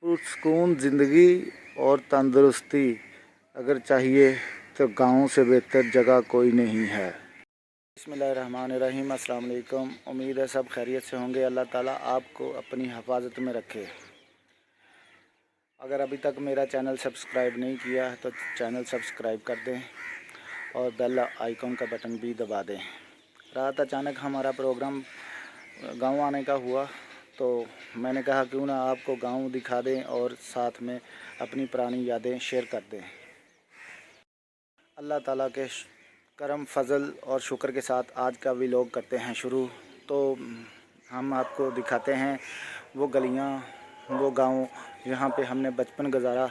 सुकून ज़िंदगी और तंदुरुस्ती अगर चाहिए तो गाँव से बेहतर जगह कोई नहीं है। बिस्मिल्लाहिर्रहमानिर्रहीम। अस्सलाम वालेकुम। उम्मीद है सब खैरियत से होंगे। अल्लाह ताला आपको अपनी हिफाजत में रखे। अगर अभी तक मेरा चैनल सब्सक्राइब नहीं किया है तो चैनल सब्सक्राइब कर दें और बेल आइकॉन का बटन भी दबा दें। रात अचानक हमारा प्रोग्राम गांव आने का हुआ तो मैंने कहा क्यों ना आपको गांव दिखा दें और साथ में अपनी पुरानी यादें शेयर कर दें। अल्लाह ताला के करम फजल और शुक्र के साथ आज का व्लॉग करते हैं शुरू। तो हम आपको दिखाते हैं वो गलियां, वो गांव जहां पे हमने बचपन गुजारा।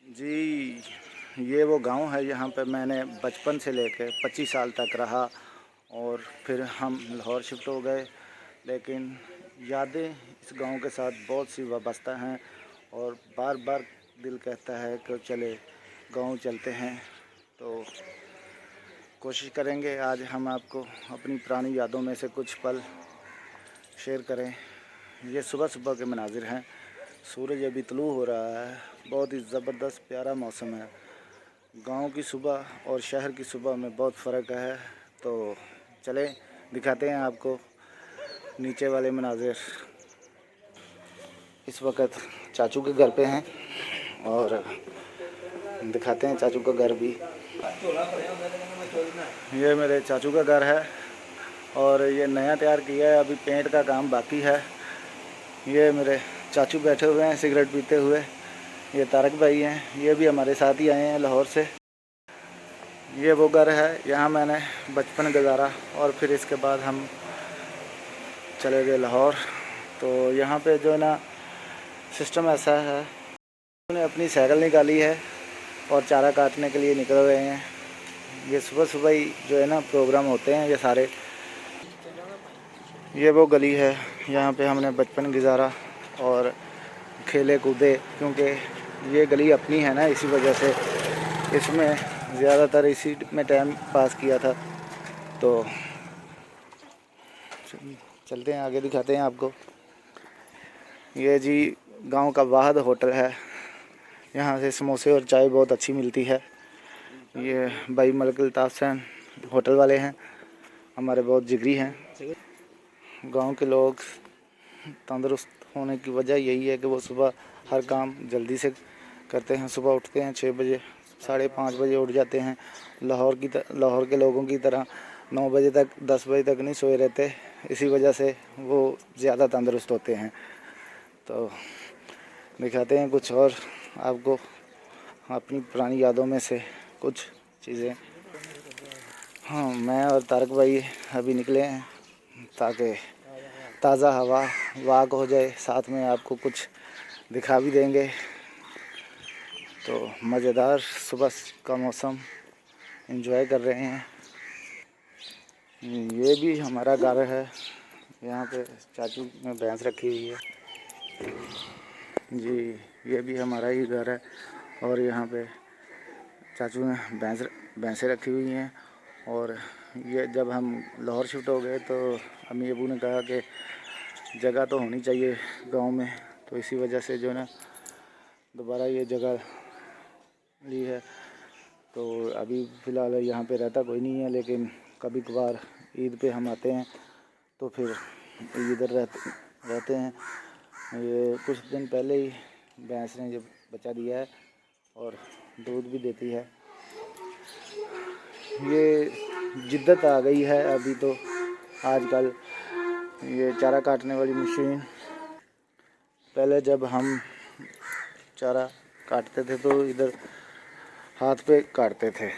जी, ये वो गांव है यहाँ पे मैंने बचपन से लेकर 25 साल तक रहा और फिर हम लाहौर शिफ्ट हो गए। लेकिन यादें इस गांव के साथ बहुत सी वाबस्ता हैं और बार बार दिल कहता है कि चले गांव चलते हैं। तो कोशिश करेंगे आज हम आपको अपनी पुरानी यादों में से कुछ पल शेयर करें। ये सुबह सुबह के मनाजिर हैं। सूरज अभी तुलू हो रहा है। बहुत ही ज़बरदस्त प्यारा मौसम है। गांव की सुबह और शहर की सुबह में बहुत फ़र्क है। तो चलें दिखाते हैं आपको नीचे वाले मनाजिर। इस वक्त चाचू के घर पे हैं और दिखाते हैं चाचू का घर भी। ये मेरे चाचू का घर है और ये नया तैयार किया है, अभी पेंट का काम बाकी है। ये मेरे चाचू बैठे हुए हैं सिगरेट पीते हुए। ये तारक भाई हैं, ये भी हमारे साथ ही आए हैं लाहौर से। ये वो घर है, यहाँ मैंने बचपन गुजारा और फिर इसके बाद हम चले गए लाहौर। तो यहाँ पे जो है ना सिस्टम ऐसा है, उन्होंने अपनी साइकिल निकाली है और चारा काटने के लिए निकल गए हैं। ये सुबह सुबह ही जो है ना प्रोग्राम होते हैं ये सारे। ये वो गली है, यहाँ पे हमने बचपन गुजारा और खेले कूदे, क्योंकि ये गली अपनी है ना, इसी वजह से इसमें ज़्यादातर इसी में टाइम पास किया था। तो चलते हैं आगे दिखाते हैं आपको। ये जी गांव का वाहिद होटल है, यहाँ से समोसे और चाय बहुत अच्छी मिलती है। ये भाई मलिक अल्ताफ़ हुसैन होटल वाले हैं, हमारे बहुत जिगरी हैं। गांव के लोग तंदुरुस्त होने की वजह यही है कि वो सुबह हर काम जल्दी से करते हैं। सुबह उठते हैं 6 बजे, 5:30 बजे उठ जाते हैं। लाहौर के लोगों की तरह 9 बजे तक 10 बजे तक नहीं सोए रहते, इसी वजह से वो ज़्यादा तंदुरुस्त होते हैं। तो दिखाते हैं कुछ और आपको अपनी पुरानी यादों में से कुछ चीज़ें। हाँ, मैं और तारक भाई अभी निकले हैं ताकि ताज़ा हवा वाक हो जाए, साथ में आपको कुछ दिखा भी देंगे। तो मज़ेदार सुबह का मौसम एंजॉय कर रहे हैं। ये भी हमारा घर है, यहाँ पे चाचू ने भैंस रखी हुई है। जी, ये भी हमारा ही घर है और यहाँ पे चाचू ने भैंसें रखी हुई हैं। और ये जब हम लाहौर शिफ्ट हो गए तो अम्मी अबू ने कहा कि जगह तो होनी चाहिए गांव में, तो इसी वजह से जो है ना दोबारा ये जगह ली है। तो अभी फ़िलहाल यहाँ पे रहता कोई नहीं है, लेकिन कभी कभार ईद पे हम आते हैं तो फिर इधर रहते हैं। ये कुछ दिन पहले ही भैंस ने जब बच्चा दिया है और दूध भी देती है। ये जिद्दत आ गई है अभी तो आजकल, ये चारा काटने वाली मशीन। पहले जब हम चारा काटते थे तो इधर हाथ पे काटते थे।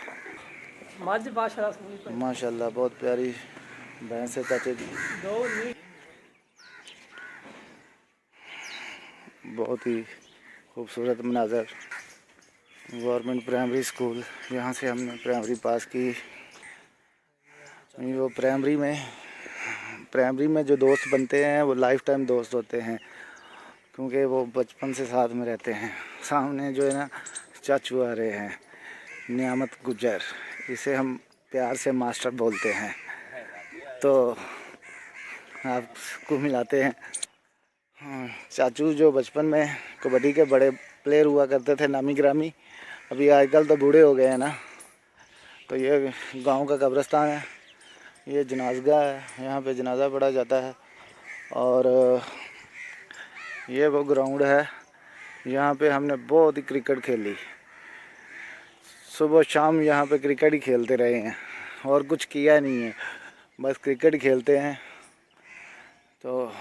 माशाल्लाह बहुत प्यारी भैंस है चाचे की, बहुत ही खूबसूरत मनाज़र। गवर्नमेंट प्राइमरी स्कूल, यहाँ से हमने प्राइमरी पास की। वो प्राइमरी में जो दोस्त बनते हैं वो लाइफ टाइम दोस्त होते हैं, क्योंकि वो बचपन से साथ में रहते हैं। सामने जो है ना चाचू आ रहे हैं, नियामत गुजर, इसे हम प्यार से मास्टर बोलते हैं। तो आपको मिलाते हैं। हाँ, चाचू जो बचपन में कबड्डी के बड़े प्लेयर हुआ करते थे, नामी गिरामी, अभी आजकल तो बूढ़े हो गए हैं ना। तो ये गांव का कब्रिस्तान है, ये जनाज़गाह है, यहाँ पे जनाजा पढ़ा जाता है। और ये वो ग्राउंड है, यहाँ पे हमने बहुत ही क्रिकेट खेली, सुबह शाम यहाँ पे क्रिकेट ही खेलते रहे हैं और कुछ किया नहीं है, बस क्रिकेट खेलते हैं। तो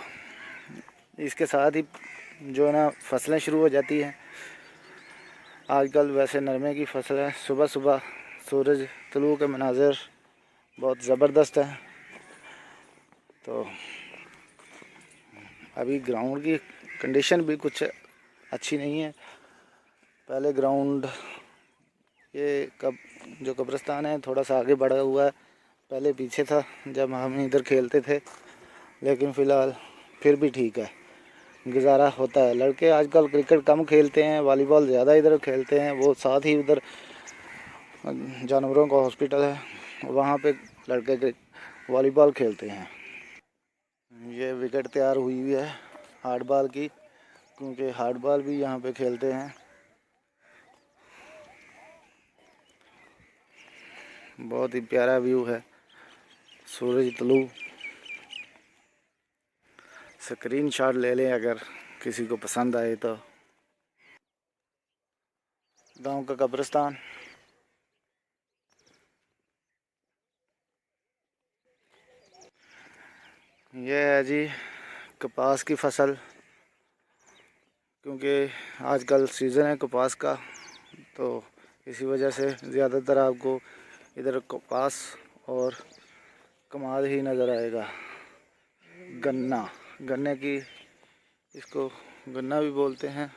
इसके साथ ही जो है ना फसलें शुरू हो जाती हैं। आजकल वैसे नरमे की फसल है। सुबह सुबह सूरज तुलू के मनाज़र बहुत ज़बरदस्त है। तो अभी ग्राउंड की कंडीशन भी कुछ अच्छी नहीं है। पहले ग्राउंड ये जो कब्रिस्तान है थोड़ा सा आगे बढ़ा हुआ है, पहले पीछे था जब हम इधर खेलते थे, लेकिन फ़िलहाल फिर भी ठीक है, गुजारा होता है। लड़के आजकल क्रिकेट कम खेलते हैं, वॉलीबॉल ज़्यादा इधर खेलते हैं। वो साथ ही उधर जानवरों का हॉस्पिटल है, वहाँ पे लड़के वॉलीबॉल खेलते हैं। ये विकेट तैयार हुई हुई है हार्ड बॉल की, क्योंकि हार्ड बॉल भी यहाँ पे खेलते हैं। बहुत ही प्यारा व्यू है, सूरज तुलू। स्क्रीन शॉट ले लें अगर किसी को पसंद आए तो। गांव का कब्रिस्तान, ये है जी कपास की फसल, क्योंकि आजकल सीज़न है कपास का, तो इसी वजह से ज़्यादातर आपको इधर कपास और कमाल ही नज़र आएगा। गन्ने की, इसको गन्ना भी बोलते हैं।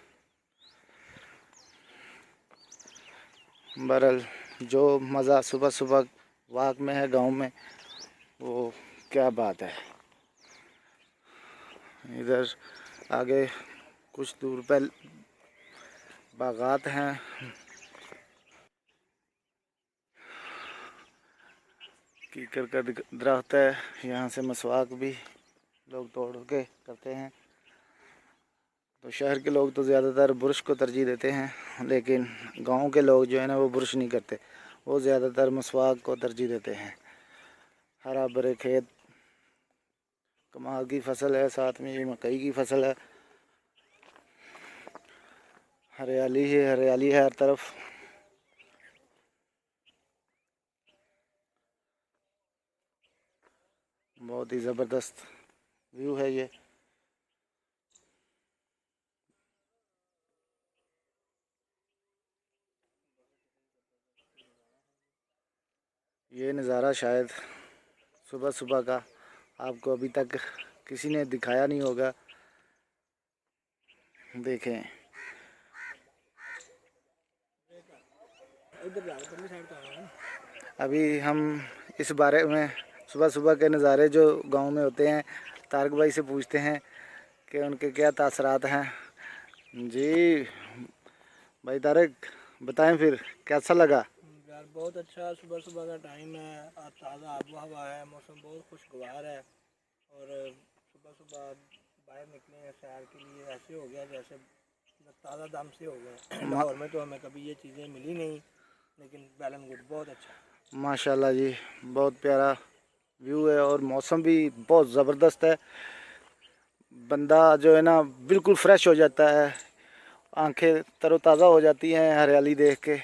बहरहाल जो मज़ा सुबह सुबह वाक में है गांव में, वो क्या बात है। इधर आगे कुछ दूर पर बागात हैं, कीकर का दरख्त है, यहाँ से मसवाक भी लोग तोड़ के करते हैं। तो शहर के लोग तो ज़्यादातर बुरश को तरजीह देते हैं, लेकिन गांव के लोग जो है ना वो बुरश नहीं करते, वो ज़्यादातर मसवाक को तरजीह देते हैं। हरा भरे खेत, कमाल की फसल है, साथ में ये मकई की फसल है, हरियाली ही हरियाली है हर तरफ। बहुत ही ज़बरदस्त व्यू है ये नज़ारा शायद सुबह सुबह का आपको अभी तक किसी ने दिखाया नहीं होगा। देखें, अभी हम इस बारे में सुबह सुबह के नज़ारे जो गांव में होते हैं तारक भाई से पूछते हैं कि उनके क्या तासरात हैं। जी भाई तारक, बताएं फिर कैसा लगा। यार बहुत अच्छा, सुबह सुबह का टाइम है और ताज़ा आबो हवा है, मौसम बहुत खुशगवार है। और सुबह सुबह बाहर निकले हैं सैर के लिए, ऐसे हो गया जैसे ताज़ा दम से हो गया। लाहौर में तो हमें कभी ये चीज़ें मिली नहीं, लेकिन वेल एंड गुड, बहुत अच्छा। माशाल्लाह जी, बहुत प्यारा व्यू है और मौसम भी बहुत ज़बरदस्त है। बंदा जो है ना बिल्कुल फ्रेश हो जाता है, आंखें तरोताज़ा हो जाती हैं हरियाली देख के।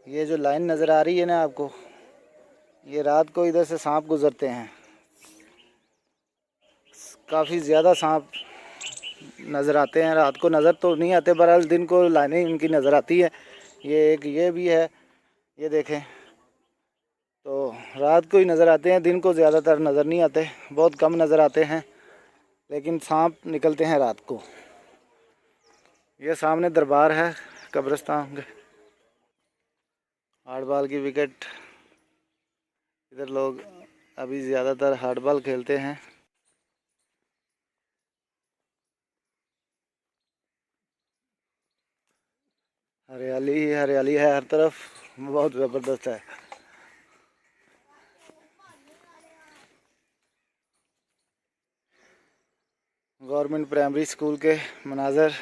ये जो लाइन नज़र आ रही है ना आपको, ये रात को इधर से सांप गुज़रते हैं, काफ़ी ज़्यादा सांप नज़र आते हैं। रात को नज़र तो नहीं आते, बहरहाल दिन को लाइनें इनकी नज़र आती है। ये भी है, ये देखें, तो रात को ही नज़र आते हैं, दिन को ज़्यादातर नज़र नहीं आते, बहुत कम नज़र आते हैं, लेकिन सांप निकलते हैं रात को। ये सामने दरबार है कब्रिस्तान के। हार्ड बॉल की विकेट, इधर लोग अभी ज़्यादातर हार्ड बॉल खेलते हैं। हरियाली ही हरियाली है हर तरफ, बहुत ज़बरदस्त है। गवर्नमेंट प्राइमरी स्कूल के मनाज़र।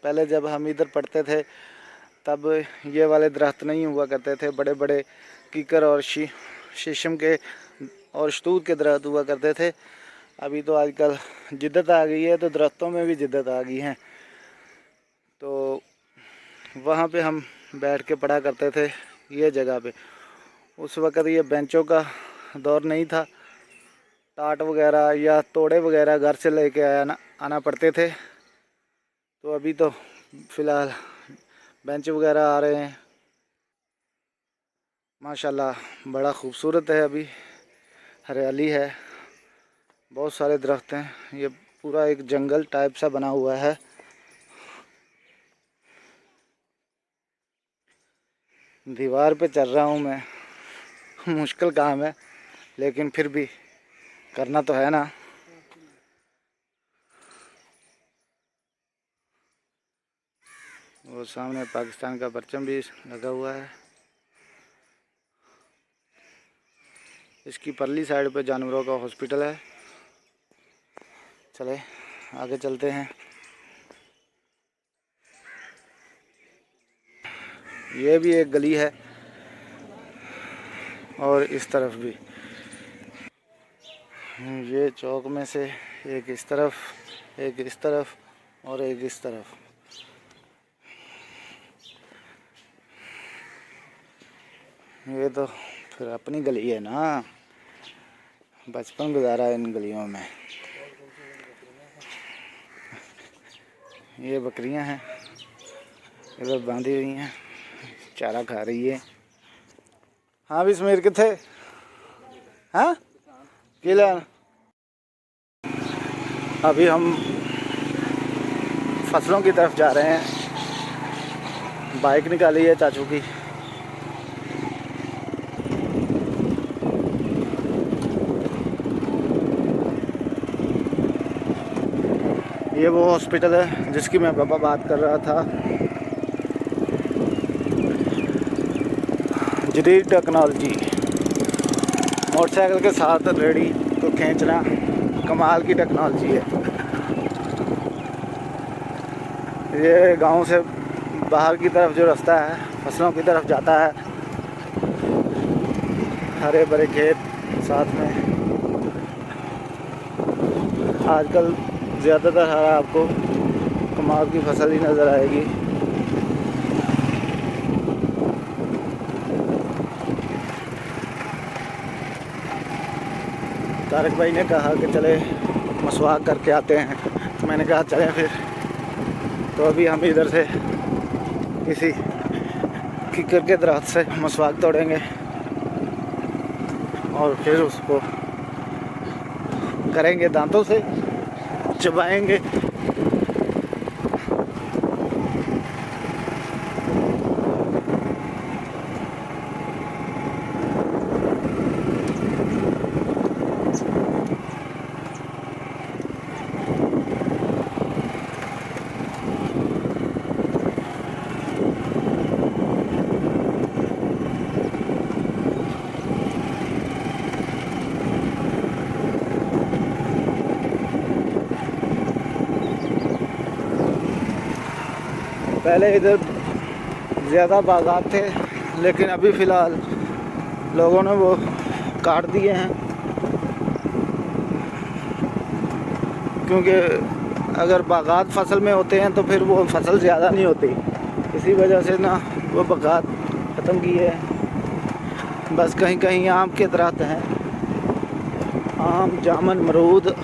पहले जब हम इधर पढ़ते थे तब ये वाले दरख्त नहीं हुआ करते थे, बड़े बड़े कीकर और शीशम के और शतूत के दरख्त हुआ करते थे। अभी तो आजकल जिद्दत आ गई है, तो दरख्तों में भी जिद्दत आ गई है। तो वहाँ पे हम बैठ के पढ़ा करते थे ये जगह पे। उस वक़्त ये बेंचों का दौर नहीं था, टाट वगैरह या तोड़े वगैरह घर से लेके आना पड़ते थे। तो अभी तो फ़िलहाल बेंच वगैरह आ रहे हैं। माशाल्लाह बड़ा ख़ूबसूरत है। अभी हरियाली है, बहुत सारे दरख्त हैं। ये पूरा एक जंगल टाइप सा बना हुआ है। दीवार पे चल रहा हूँ मैं, मुश्किल काम है लेकिन फिर भी करना तो है ना। वो सामने पाकिस्तान का परचम भी लगा हुआ है। इसकी परली साइड पे जानवरों का हॉस्पिटल है। चले आगे चलते हैं। ये भी एक गली है और इस तरफ भी। ये चौक में से एक इस तरफ, एक इस तरफ और एक इस तरफ। ये तो फिर अपनी गली है ना, बचपन गुजारा है इन गलियों में। ये बकरियां हैं, इधर बांधी हुई हैं, चारा खा रही है। हाँ भी समीर किथे? हाँ किला। अभी हम फसलों की तरफ जा रहे हैं। बाइक निकाली है चाचू की। ये वो हॉस्पिटल है जिसकी मैं पापा बात कर रहा था। जदीद टेक्नोलॉजी, मोटरसाइकिल के साथ रेडी को खींचना कमाल की टेक्नोलॉजी है। ये गांव से बाहर की तरफ जो रास्ता है फसलों की तरफ जाता है, हरे भरे खेत साथ में। आजकल ज़्यादातर हर आपको कमाल की फसल ही नज़र आएगी। तारक भाई ने कहा कि चले मसवाक करके आते हैं, तो मैंने कहा चलें फिर। तो अभी हम इधर से किसी कीकर के दरख्त से मसवाक तोड़ेंगे और फिर उसको करेंगे दांतों से, चबाएंगे। पहले इधर ज़्यादा बागात थे लेकिन अभी फ़िलहाल लोगों ने वो काट दिए हैं, क्योंकि अगर बागात फसल में होते हैं तो फिर वो फसल ज़्यादा नहीं होती। इसी वजह से ना वो बागात ख़त्म किए हैं। बस कहीं कहीं आम के दरख्त हैं, आम, जामुन, अमरूद,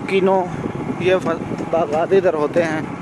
किनो, ये बागात इधर होते हैं।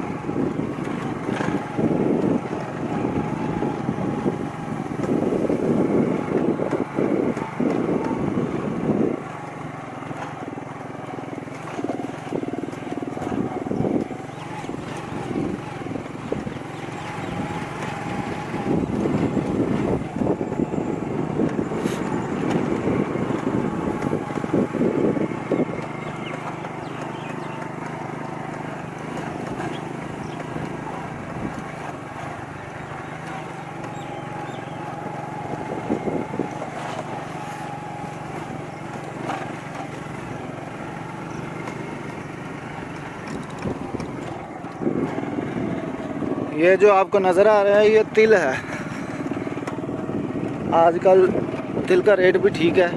ये जो आपको नज़र आ रहा है ये तिल है। आजकल तिल का रेट भी ठीक है।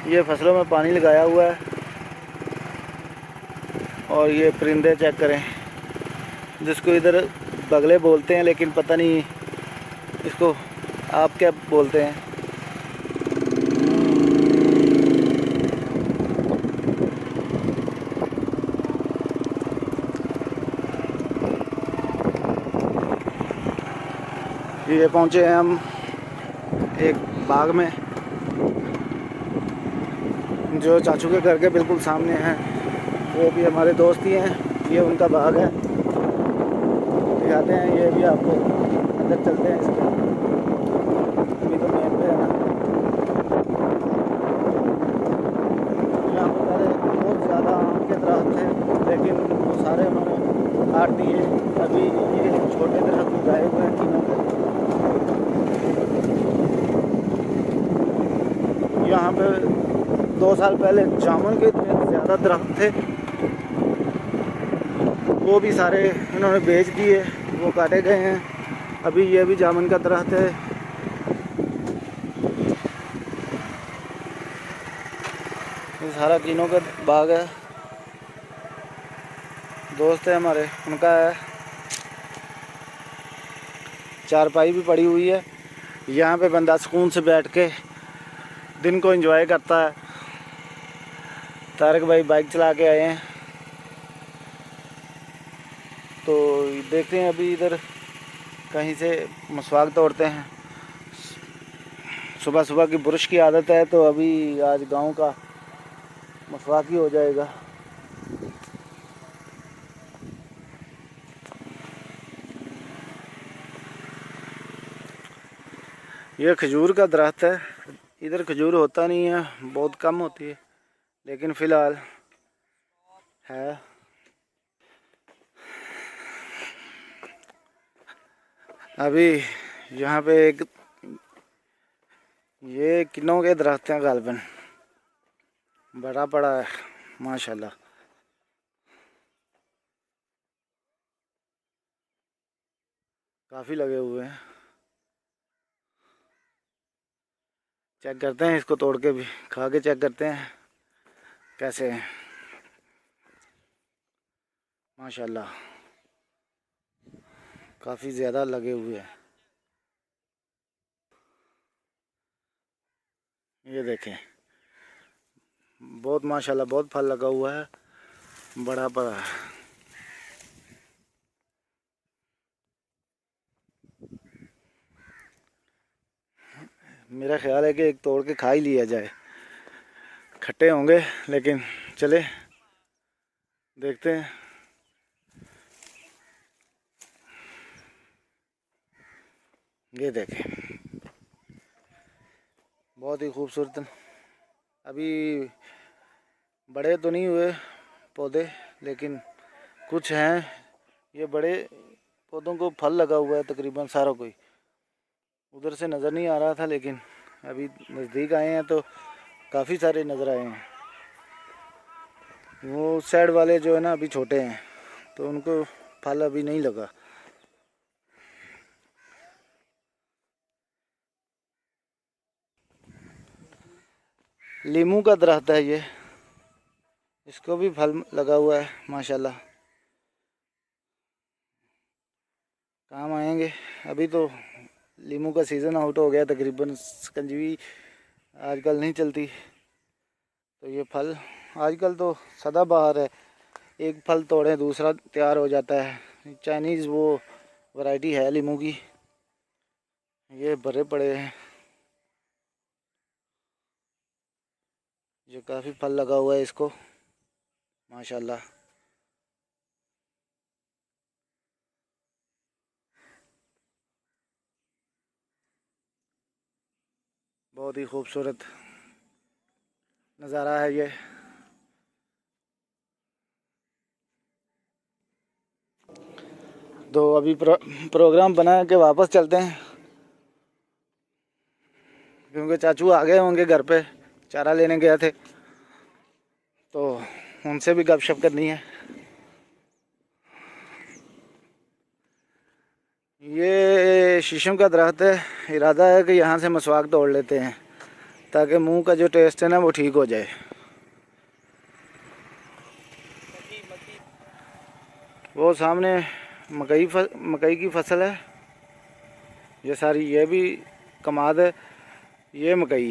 ये फसलों में पानी लगाया हुआ है। और ये परिंदे चेक करें, जिसको इधर बगले बोलते हैं, लेकिन पता नहीं इसको आप क्या बोलते हैं। ये पहुंचे हैं हम एक बाग में, जो चाचू के घर के बिल्कुल सामने है। वो भी हमारे दोस्त ही हैं। ये उनका बाग है, दिखाते हैं ये भी आपको। अंदर चलते हैं इसके, अभी तो मेन पे है ना। यहाँ पर पहले बहुत ज़्यादा आम के दरख्त थे, लेकिन वो सारे उन्होंने काट दिए। अभी ये छोटे दरख्त उगाए हुए हैं तीनों पे। यहाँ पे 2 साल पहले जामुन के इतने ज़्यादा दरख्त थे, वो भी सारे इन्होंने बेच दिए, वो काटे गए हैं। अभी ये भी जामुन का दरख्त है। ये सारा कीनों का बाग है। दोस्त है हमारे, उनका है। चारपाई भी पड़ी हुई है। यहाँ पे बंदा सुकून से बैठ के दिन को एंजॉय करता है। तारक भाई बाइक चला के आए हैं, तो देखते हैं अभी इधर कहीं से मसवाक तोड़ते हैं। सुबह सुबह की ब्रश की आदत है, तो अभी आज गांव का मसवाक ही हो जाएगा। ये खजूर का दरख्त है। इधर खजूर होता नहीं है, बहुत कम होती है, लेकिन फ़िलहाल है। अभी यहाँ पे एक ये किन्नों के दरख्त हैं, गालबन बड़ा बड़ा है माशाल्लाह। काफ़ी लगे हुए हैं। चेक करते हैं इसको, तोड़ के भी खा के चेक करते हैं कैसे हैं। माशाल्लाह काफ़ी ज़्यादा लगे हुए हैं। ये देखें, बहुत माशाल्लाह बहुत फल लगा हुआ है, बड़ा बड़ा है। मेरा ख्याल है कि एक तोड़ के खा ही लिया जाए। खट्टे होंगे, लेकिन चले देखते हैं। ये देखें, बहुत ही खूबसूरत। अभी बड़े तो नहीं हुए पौधे, लेकिन कुछ हैं। ये बड़े पौधों को फल लगा हुआ है तकरीबन सारा कोई। उधर से नज़र नहीं आ रहा था, लेकिन अभी नज़दीक आए हैं तो काफ़ी सारे नज़र आए हैं। वो साइड वाले जो है ना अभी छोटे हैं, तो उनको फल अभी नहीं लगा। लीमू का दरख्त है ये, इसको भी फल लगा हुआ है माशाल्लाह। काम आएंगे। अभी तो लीमू का सीज़न आउट हो गया तकरीबन, शिकंजवी आजकल नहीं चलती। तो ये फल आजकल तो सदाबहार है, एक फल तोड़ें दूसरा तैयार हो जाता है। चाइनीज़ वो वैरायटी है लीमू की। ये भरे पड़े हैं, ये काफ़ी फल लगा हुआ है इसको माशाल्लाह। बहुत ही खूबसूरत नज़ारा है ये। तो अभी प्रोग्राम बना के वापस चलते हैं, क्योंकि चाचू आ गए होंगे घर पे, चारा लेने गए थे। उनसे भी गपशप करनी है। ये शीशम का दरख्त है, इरादा है कि यहाँ से मसवाक तोड़ लेते हैं ताकि मुंह का जो टेस्ट है ना वो ठीक हो जाए। वो सामने मकई की फसल है, ये सारी, ये भी कमाद है, ये मकई।